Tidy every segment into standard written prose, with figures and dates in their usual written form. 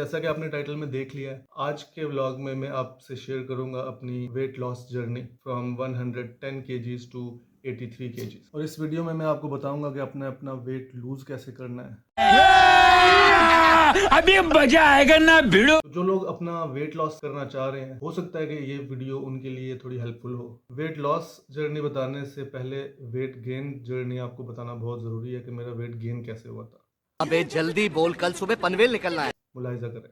जैसा कि आपने टाइटल में देख लिया है, आज के व्लॉग में मैं आपसे शेयर करूंगा अपनी weight loss journey from 110 kgs to 83 kgs. और इस वीडियो में मैं आपको बताऊंगा कि अपना अपना वेट लूज कैसे करना है। अभी मजा आएगा ना भिड़ो। तो जो लोग अपना वेट लॉस करना चाह रहे हैं, हो सकता है कि ये वीडियो उनके लिए थोड़ी हेल्पफुल हो। वेट लॉस जर्नी बताने से पहले वेट गेन जर्नी आपको बताना बहुत जरूरी है कि मेरा वेट गेन कैसे हुआ था। अबे जल्दी बोल, कल सुबह पनवेल निकलना है। मुलाहिजा करें।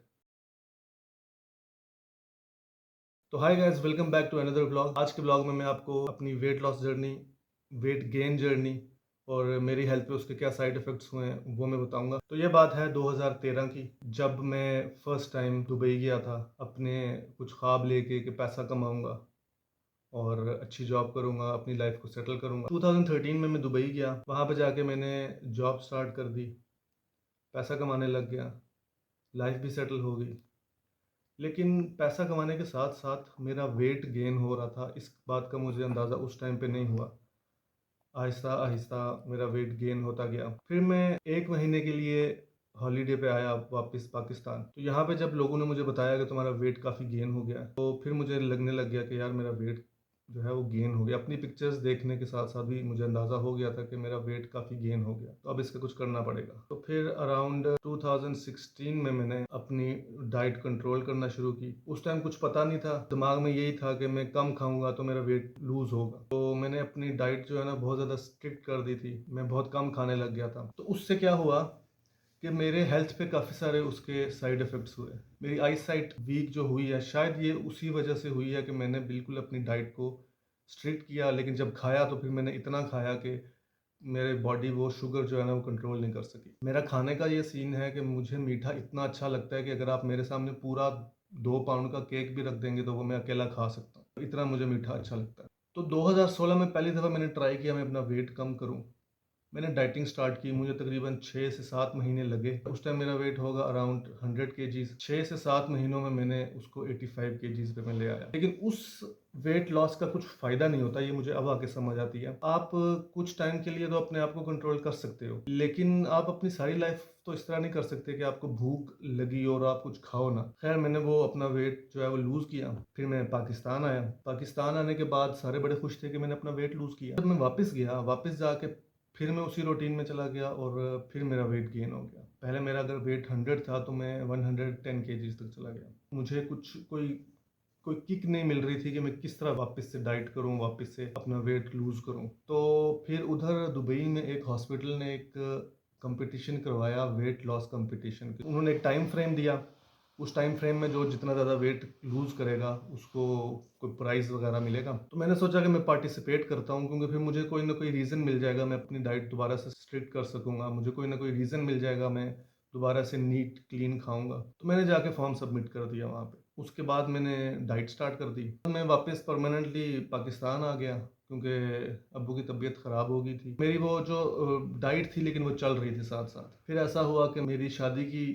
तो hi guys, welcome back to another blog. आज के ब्लॉग में मैं आपको अपनी weight loss journey, weight gain journey और मेरी हेल्थ पे उसके क्या साइड इफेक्ट्स हुए हैं वो मैं बताऊंगा। तो ये बात है 2013 की, जब मैं फर्स्ट टाइम दुबई गया था अपने कुछ ख्वाब लेके कि पैसा कमाऊंगा और अच्छी जॉब करूंगा, अपनी लाइफ को सेटल करूंगा। 2013 में मैं दुबई गया, वहाँ पे जाके मैंने जॉब स्टार्ट कर दी, पैसा कमाने लग गया, लाइफ भी सेटल हो गई। लेकिन पैसा कमाने के साथ साथ मेरा वेट गेन हो रहा था। इस बात का मुझे अंदाज़ा उस टाइम पे नहीं हुआ। आहिस्ता आहिस्ता मेरा वेट गेन होता गया। फिर मैं एक महीने के लिए हॉलीडे पे आया वापस पाकिस्तान। तो यहाँ पे जब लोगों ने मुझे बताया कि तुम्हारा वेट काफ़ी गेन हो गया है, तो फिर मुझे लगने लग गया कि यार मेरा वेट जो है वो गेन हो गया। अपनी पिक्चर्स देखने के साथ साथ भी मुझे अंदाज़ा हो गया था कि मेरा वेट काफ़ी गेन हो गया, तो अब इसका कुछ करना पड़ेगा। तो फिर अराउंड 2016 में मैंने अपनी डाइट कंट्रोल करना शुरू की। उस टाइम कुछ पता नहीं था, दिमाग में यही था कि मैं कम खाऊंगा तो मेरा वेट लूज होगा। तो मैंने अपनी डाइट जो है ना बहुत ज़्यादा स्ट्रिक्ट कर दी थी, मैं बहुत कम खाने लग गया था। तो उससे क्या हुआ कि मेरे हेल्थ पे काफ़ी सारे उसके साइड इफ़ेक्ट्स हुए। मेरी आई साइट वीक जो हुई है, शायद ये उसी वजह से हुई है कि मैंने बिल्कुल अपनी डाइट को स्ट्रिक्ट किया, लेकिन जब खाया तो फिर मैंने इतना खाया कि मेरे बॉडी वो शुगर जो है ना वो कंट्रोल नहीं कर सकी। मेरा खाने का ये सीन है कि मुझे मीठा इतना अच्छा लगता है कि अगर आप मेरे सामने पूरा 2 पाउंड का केक भी रख देंगे तो वो मैं अकेला खा सकता हूँ, इतना मुझे मीठा अच्छा लगता है। तो 2016 में पहली दफ़ा मैंने ट्राई किया मैं अपना वेट कम करूँ। मैंने डाइटिंग स्टार्ट की, मुझे तकरीबन 6 से 7 महीने लगे। उस टाइम मेरा वेट होगा अराउंड 100 केजीज। 6 से 7 महीनों में मैंने उसको 85 केजीज पे मैं ले आया। लेकिन उस वेट लॉस का कुछ फ़ायदा नहीं होता, ये मुझे अब आके समझ आती है। आप कुछ टाइम के लिए तो अपने आप को कंट्रोल कर सकते हो, लेकिन आप अपनी सारी लाइफ तो इस तरह नहीं कर सकते कि आपको भूख लगी और आप कुछ खाओ ना। खैर, मैंने वो अपना वेट जो है वो लूज़ किया। फिर मैं पाकिस्तान आया। पाकिस्तान आने के बाद सारे बड़े खुश थे कि मैंने अपना वेट लूज़ किया। जब मैं वापस गया, वापस जाके फिर मैं उसी रूटीन में चला गया और फिर मेरा वेट गेन हो गया। पहले मेरा अगर वेट 100 था तो मैं 110 केजीज तक चला गया। मुझे कुछ कोई कोई किक नहीं मिल रही थी कि मैं किस तरह वापस से डाइट करूं, वापस से अपना वेट लूज़ करूं। तो फिर उधर दुबई में एक हॉस्पिटल ने एक कंपटीशन करवाया, वेट लॉस कंपटीशन। उन्होंने एक टाइम फ्रेम दिया। उस टाइम फ्रेम में जो जितना ज़्यादा वेट लूज़ करेगा उसको कोई प्राइज़ वगैरह मिलेगा। तो मैंने सोचा कि मैं पार्टिसिपेट करता हूँ, क्योंकि फिर मुझे कोई ना कोई रीज़न मिल जाएगा, मैं अपनी डाइट दोबारा से स्ट्रिक्ट कर सकूँगा। मुझे कोई ना कोई रीज़न मिल जाएगा, मैं दोबारा से नीट क्लीन खाऊँगा। तो मैंने जाके फॉर्म सबमिट कर दिया वहाँ पे। उसके बाद मैंने डाइट स्टार्ट कर दी। तो मैं वापस परमानेंटली पाकिस्तान आ गया, क्योंकि अब्बू की तबीयत ख़राब हो गई थी। मेरी वो जो डाइट थी लेकिन वो चल रही थी साथ साथ। फिर ऐसा हुआ कि मेरी शादी की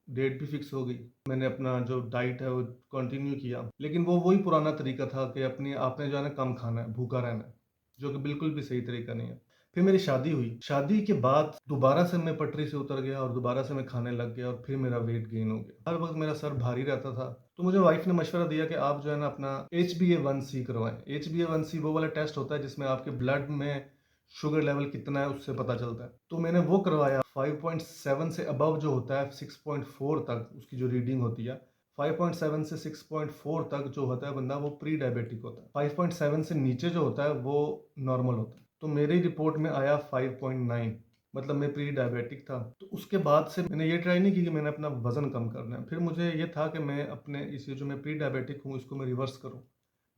डेट भी फिक्स हो गई। मैंने अपना जो डाइट है वो कंटिन्यू किया, लेकिन वो वही पुराना तरीका था कि अपने आपने जो है ना कम खाना है, भूखा रहना है, जो कि बिल्कुल भी सही तरीका नहीं है। फिर मेरी शादी हुई। शादी के बाद दोबारा से मैं पटरी से उतर गया और दोबारा से मैं खाने लग गया और फिर मेरा वेट गेन हो गया। हर वक्त मेरा सर भारी रहता था। तो मुझे वाइफ ने मशवरा दिया कि आप जो है ना अपना HbA1c करवाएं। HbA1c वो वाला टेस्ट होता है जिसमें आपके ब्लड में शुगर लेवल कितना है उससे पता चलता है। तो मैंने वो करवाया। 5.7 से अबव जो होता है 6.4 तक उसकी जो रीडिंग होती है, 5.7 से 6.4 तक जो होता है बंदा, वो प्री डायबिटिक होता है। 5.7 से नीचे जो होता है वो नॉर्मल होता है। तो मेरी रिपोर्ट में आया 5.9, मतलब मैं प्री डायबिटिक था। तो उसके बाद से मैंने ये ट्राई नहीं की कि मैंने अपना वजन कम करना है। फिर मुझे ये था कि मैं अपने इस जो मैं प्री डायबिटिक हूँ इसको मैं रिवर्स करूँ,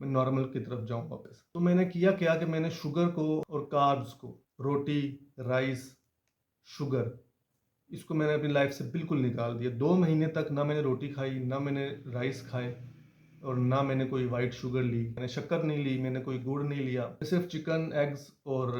मैं नॉर्मल की तरफ जाऊँ वापस। तो मैंने किया क्या कि मैंने शुगर को और कार्ब्स को, रोटी, राइस, शुगर, इसको मैंने अपनी लाइफ से बिल्कुल निकाल दिया। 2 महीने तक ना मैंने रोटी खाई, ना मैंने राइस खाए और ना मैंने कोई वाइट शुगर ली, मैंने शक्कर नहीं ली, मैंने कोई गुड़ नहीं लिया। मैं सिर्फ चिकन, एग्स और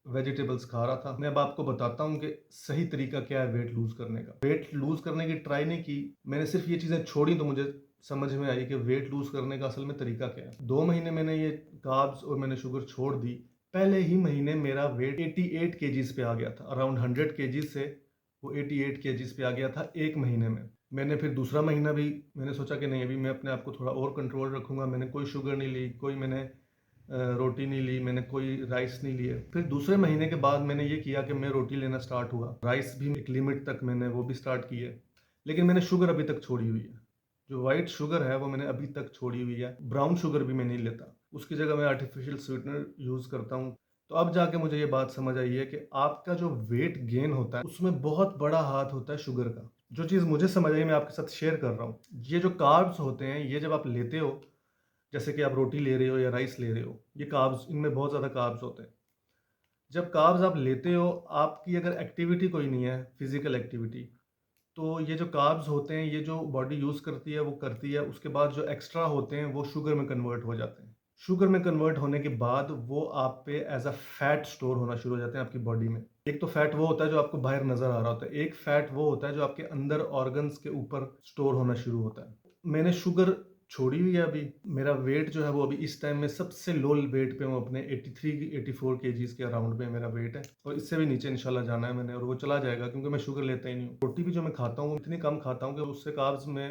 वेजिटेबल्स खा रहा था। मैं अब आपको बताता हूँ कि सही तरीका क्या है वेट लूज करने का। वेट लूज करने की ट्राई नहीं की, मैंने सिर्फ ये चीज़ें छोड़ी तो मुझे समझ में आई कि वेट लूज करने का असल में तरीका क्या है। 2 महीने मैंने ये कार्ब्स और मैंने शुगर छोड़ दी। पहले ही महीने मेरा वेट 88 केजीज पे आ गया था। अराउंड 100 केजीज से वो 88 केजीज पे आ गया था एक महीने में। मैंने फिर दूसरा महीना भी मैंने सोचा कि नहीं, अभी मैं अपने आप को थोड़ा और कंट्रोल रखूँगा। मैंने कोई शुगर नहीं ली, कोई मैंने रोटी नहीं ली, मैंने कोई राइस नहीं लिए। फिर दूसरे महीने के बाद मैंने ये किया कि मैं रोटी लेना स्टार्ट हुआ। राइस भी एक लिमिट तक मैंने वो भी स्टार्ट की है। लेकिन मैंने शुगर अभी तक छोड़ी हुई है। जो व्हाइट शुगर है वो मैंने अभी तक छोड़ी हुई है। ब्राउन शुगर भी मैं नहीं लेता। उसकी जगह मैं आर्टिफ़िशियल स्वीटनर यूज़ करता हूँ। तो अब जाके मुझे ये बात समझ आई है कि आपका जो वेट गेन होता है, उसमें बहुत बड़ा हाथ होता है शुगर का। जो चीज़ मुझे समझ आई मैं आपके साथ शेयर कर रहा हूँ। ये जो कार्ब्स होते हैं, ये जब आप लेते हो, जैसे कि आप रोटी ले रहे हो या राइस ले रहे हो, ये कार्ब्स, इनमें बहुत ज़्यादा कार्ब्स होते हैं। जब कार्ब्स आप लेते हो, आपकी अगर एक्टिविटी कोई नहीं है, फिज़िकल एक्टिविटी, तो ये जो कार्ब्स होते हैं, ये जो बॉडी यूज़ करती है, वो करती है। उसके बाद जो एक्स्ट्रा होते हैं, वो शुगर में कन्वर्ट हो जाते हैं। शुगर में कन्वर्ट होने के बाद वो आप पे एज़ अ फैट स्टोर होना शुरू हो जाते हैं आपकी बॉडी में। एक तो फैट वो होता है जो आपको बाहर नज़र आ रहा होता है। एक फैट वो होता है जो आपके अंदर ऑर्गन्स के ऊपर स्टोर होना शुरू होता है। मैंने शुगर छोड़ी हुई है अभी। मेरा वेट जो है वो अभी इस टाइम में सबसे लो वेट पे हूँ अपने 83-84 केजीज़ के अराउंड में मेरा वेट है, और इससे भी नीचे इंशाल्लाह जाना है मैंने, और वो चला जाएगा क्योंकि मैं शुगर लेता ही नहीं हूँ। रोटी भी जो मैं खाता हूँ इतनी कम खाता हूँ कि उससे कार्ब्स मैं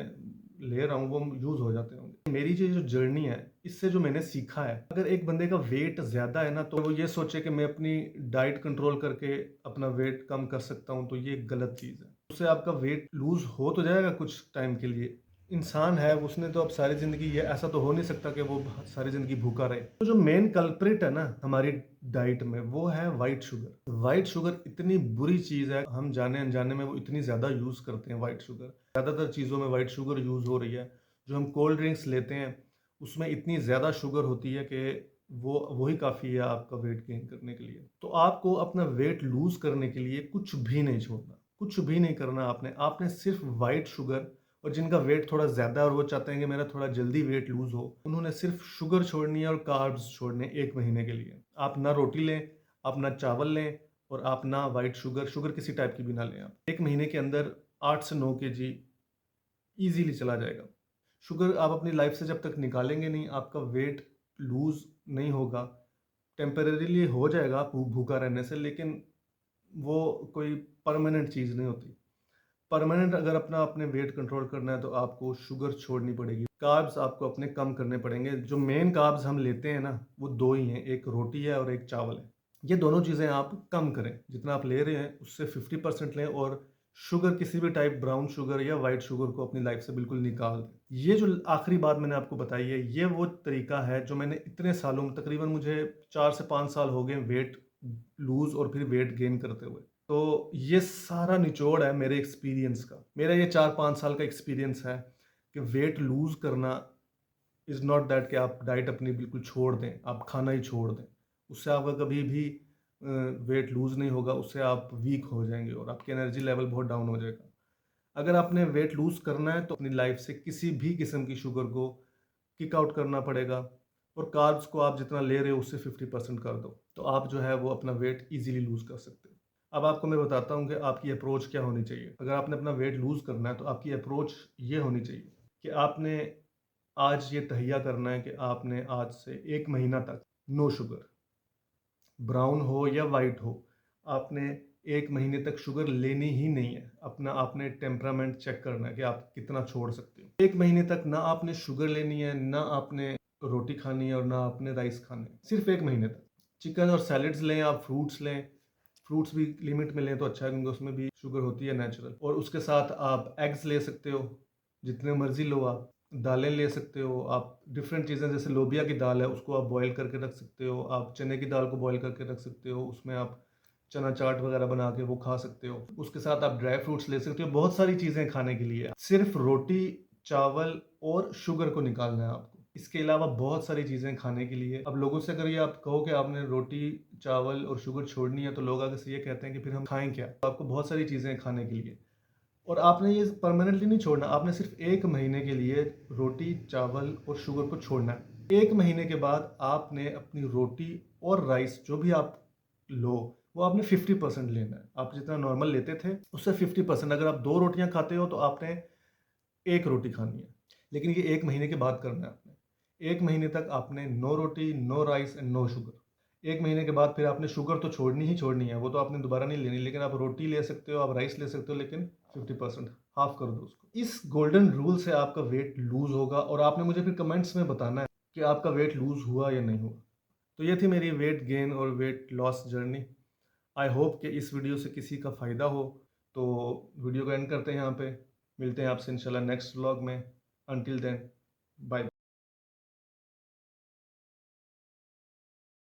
ले रहा हूँ वो यूज़ हो जाते होंगे। मेरी जो जर्नी है, इससे जो मैंने सीखा है, अगर एक बंदे का वेट ज़्यादा है ना, तो वो ये सोचे कि मैं अपनी डाइट कंट्रोल करके अपना वेट कम कर सकता हूँ, तो ये गलत चीज़ है। उससे आपका वेट लूज़ हो तो जाएगा कुछ टाइम के लिए। इंसान है, उसने तो अब सारी ज़िंदगी, ये ऐसा तो हो नहीं सकता कि वो सारी ज़िंदगी भूखा रहे। तो जो मेन कल्प्रिट है ना हमारी डाइट में, वो है व्हाइट शुगर। व्हाइट शुगर इतनी बुरी चीज़ है, हम जाने अनजाने में वो इतनी ज़्यादा यूज़ करते हैं व्हाइट शुगर। ज़्यादातर चीज़ों में व्हाइट शुगर यूज़ हो रही है। जो हम कोल्ड ड्रिंक्स लेते हैं, उसमें इतनी ज़्यादा शुगर होती है कि वही काफ़ी है आपका वेट गेन करने के लिए। तो आपको अपना वेट लूज़ करने के लिए कुछ भी नहीं छोड़ना, कुछ भी नहीं करना आपने सिर्फ़ व्हाइट शुगर, और जिनका वेट थोड़ा ज़्यादा है और वो चाहते हैं कि मेरा थोड़ा जल्दी वेट लूज़ हो, उन्होंने सिर्फ शुगर छोड़नी है और कार्ब्स छोड़ने 1 महीने के लिए। आप ना रोटी लें, आप ना चावल लें, और आप ना व्हाइट शुगर, शुगर किसी टाइप की भी ना लें आप। 1 महीने के अंदर 8 से 9 केजी ईज़िली चला जाएगा। शुगर आप अपनी लाइफ़ से जब तक निकालेंगे नहीं, आपका वेट लूज़ नहीं होगा। टेम्परेरीली हो जाएगा भूखा रहने से, लेकिन वो कोई परमानेंट चीज़ नहीं होती। परमानेंट अगर अपना आपने वेट कंट्रोल करना है, तो आपको शुगर छोड़नी पड़ेगी। कार्ब्स आपको अपने कम करने पड़ेंगे। जो मेन कार्ब्स हम लेते हैं ना, वो 2 ही हैं, एक रोटी है और एक चावल है। ये दोनों चीज़ें आप कम करें। जितना आप ले रहे हैं उससे 50% लें, और शुगर किसी भी टाइप, ब्राउन शुगर या व्हाइट शुगर को अपनी लाइफ से बिल्कुल निकाल दें। ये जो आखिरी बात मैंने आपको बताई है, ये वो तरीका है जो मैंने इतने सालों में, तकरीबन मुझे 4 से 5 साल हो गए वेट लूज़ और फिर वेट गेन करते हुए। तो ये सारा निचोड़ है मेरे एक्सपीरियंस का। मेरा ये 4-5 साल का एक्सपीरियंस है कि वेट लूज़ करना इज़ नॉट दैट कि आप डाइट अपनी बिल्कुल छोड़ दें, आप खाना ही छोड़ दें। उससे आपका कभी भी वेट लूज़ नहीं होगा, उससे आप वीक हो जाएँगे और आपकी एनर्जी लेवल बहुत डाउन हो जाएगा। अगर आपने वेट लूज़ करना है, तो अपनी लाइफ से किसी भी किस्म की शुगर को किक आउट करना पड़ेगा, और कार्ब्स को आप जितना ले रहे हो उससे 50% कर दो। तो आप जो है वो अपना वेट ईज़िली लूज़ कर सकते हो। अब आपको मैं बताता हूँ कि आपकी अप्रोच क्या होनी चाहिए। अगर आपने अपना वेट लूज़ करना है, तो आपकी अप्रोच ये होनी चाहिए कि आपने आज ये तहैया करना है कि आपने आज से 1 महीना तक नो शुगर, ब्राउन हो या वाइट हो, आपने 1 महीने तक शुगर लेनी ही नहीं है। अपना आपने टेम्परामेंट चेक करना है कि आप कितना छोड़ सकते हो। 1 महीने तक ना आपने शुगर लेनी है, ना आपने रोटी खानी है, और ना आपने राइस खाने हैं। सिर्फ़ 1 महीने तक। चिकन और सैलेड्स लें, आप फ्रूट्स लें। फ्रूट्स भी लिमिट में लें तो अच्छा है, क्योंकि उसमें भी शुगर होती है नेचुरल। और उसके साथ आप एग्स ले सकते हो, जितने मर्ज़ी लो आप। दालें ले सकते हो आप, डिफरेंट चीज़ें, जैसे लोबिया की दाल है, उसको आप बॉयल करके रख सकते हो। आप चने की दाल को बॉयल करके रख सकते हो, उसमें आप चना चाट वगैरह बना के वो खा सकते हो। उसके साथ आप ड्राई फ्रूट्स ले सकते हो। बहुत सारी चीज़ें खाने के लिए। सिर्फ रोटी, चावल और शुगर को निकालना है आपको। इसके अलावा बहुत सारी चीज़ें खाने के लिए। अब लोगों से अगर ये आप कहो कि आपने रोटी, चावल और शुगर छोड़नी है, तो लोग आगे से ये कहते हैं कि फिर हम खाएँ क्या? तो आपको बहुत सारी चीज़ें खाने के लिए, और आपने ये परमानेंटली नहीं छोड़ना। आपने सिर्फ 1 महीने के लिए रोटी, चावल और शुगर को छोड़ना है। 1 महीने के बाद आपने अपनी रोटी और राइस जो भी आप लो, वो आपने 50% लेना है। आप जितना नॉर्मल लेते थे उससे 50%। अगर आप 2 रोटियाँ खाते हो, तो आपने 1 रोटी खानी है। लेकिन ये 1 महीने के बाद करना है आपने। 1 महीने तक आपने no roti, no rice and no sugar. 1 महीने के बाद फिर आपने शुगर तो छोड़नी ही छोड़नी है, वो तो आपने दोबारा नहीं लेनी। लेकिन आप रोटी ले सकते हो, आप राइस ले सकते हो, लेकिन 50%। हाफ कर दो उसको। इस गोल्डन रूल से आपका वेट लूज होगा और आपने मुझे फिर कमेंट्स में बताना है कि आपका वेट लूज हुआ या नहीं हुआ। तो ये थी मेरी वेट गेन और wait loss journey. I hope कि इस वीडियो से किसी का फ़ायदा हो। तो वीडियो को एंड करते हैं यहाँ पे। मिलते हैं आपसे इंशाल्लाह नेक्स्ट व्लॉग में। Until then bye.